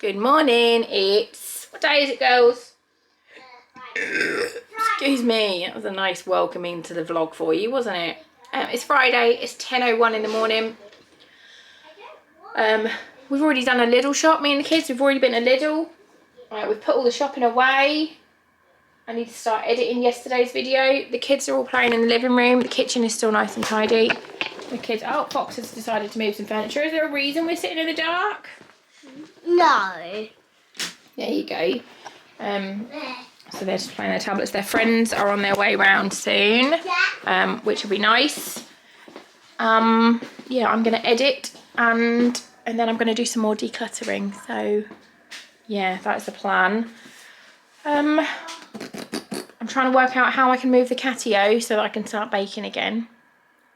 Good morning. It's, what day is it, girls? Excuse me. That was a nice welcoming to the vlog for you, wasn't it? It's Friday. It's 10:01 in the morning. We've already done a Lidl shop, me and the kids. We've already been to Lidl. We've put all the shopping away. I need to start editing yesterday's video. The kids are all playing in the living room. The kitchen is still nice and tidy. The kids, oh, Fox has decided to move some furniture. Is there a reason we're sitting in the dark? No. There you go. So they're just playing their tablets. Their friends are on their way round soon, which will be nice. Yeah, I'm going to edit and then I'm going to do some more decluttering. So yeah, that's the plan. I'm trying to work out how I can move the catio so that I can start baking again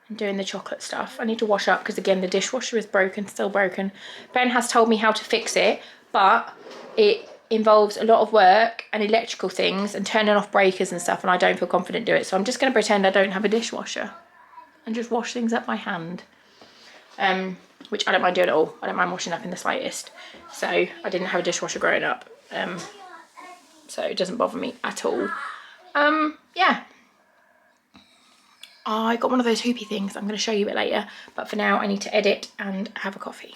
and doing the chocolate stuff. I need to wash up because again the dishwasher is broken, still broken. Ben has told me how to fix it, but it involves a lot of work and electrical things and turning off breakers and stuff, and I don't feel confident doing it. So I'm just going to pretend I don't have a dishwasher and just wash things up by hand, which I don't mind doing at all. I don't mind washing up in the slightest. So I didn't have a dishwasher growing up, so it doesn't bother me at all. Yeah. I got one of those hoopy things. I'm going to show you it later. But for now, I need to edit and have a coffee.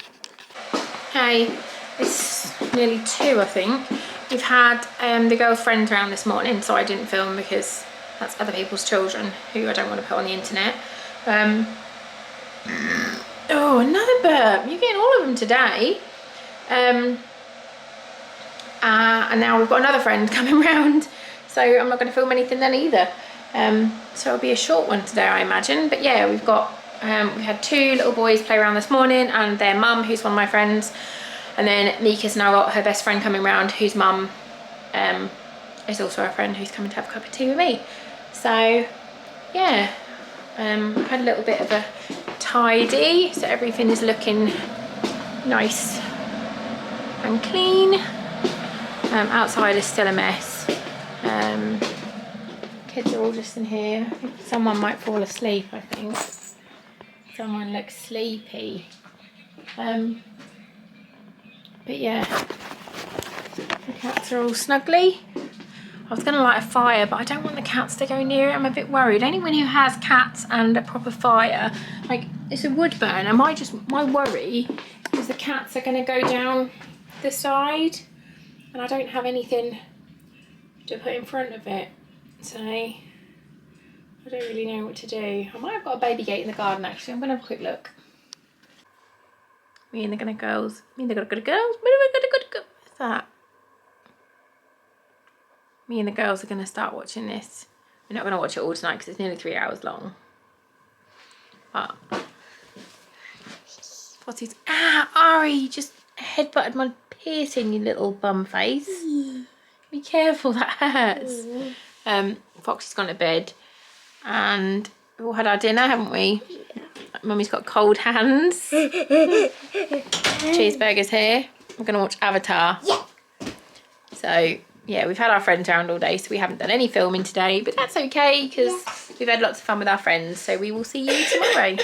Hey, it's nearly 2, I think. We've had the girls' friends around this morning, so I didn't film because that's other people's children who I don't want to put on the internet. Oh, another burp. You're getting all of them today. And now we've got another friend coming round, so I'm not going to film anything then either. So it'll be a short one today, I imagine. But yeah, we've got we had 2 little boys play around this morning and their mum, who's one of my friends, and then Nika's now got her best friend coming round, whose mum is also a friend who's coming to have a cup of tea with me. So yeah, I've had a little bit of a tidy, so everything is looking nice and clean. Outside is still a mess. Kids are all just in here. I think someone might fall asleep, I think. Someone looks sleepy. But yeah, the cats are all snuggly. I was going to light a fire, but I don't want the cats to go near it. I'm a bit worried. Anyone who has cats and a proper fire, like, it's a wood burn. And my worry is the cats are going to go down the side, and I don't have anything to put in front of it. So I don't really know what to do. I might have got a baby gate in the garden actually. I'm going to have a quick look. Me and the girls. Me and the girls. What's that? Me and the girls are going to start watching this. We're not going to watch it all tonight because it's nearly 3 hours long. But Fozzie's, Ari, you just headbutted my piercing, you little bum face. Be careful, that hurts. Foxy's gone to bed and we've all had our dinner, haven't we? Yeah. Mummy's got cold hands. Cheeseburger's here. We're going to watch Avatar. Yeah. So yeah, we've had our friends around all day, so we haven't done any filming today, but that's okay because we've had lots of fun with our friends, so we will see you tomorrow.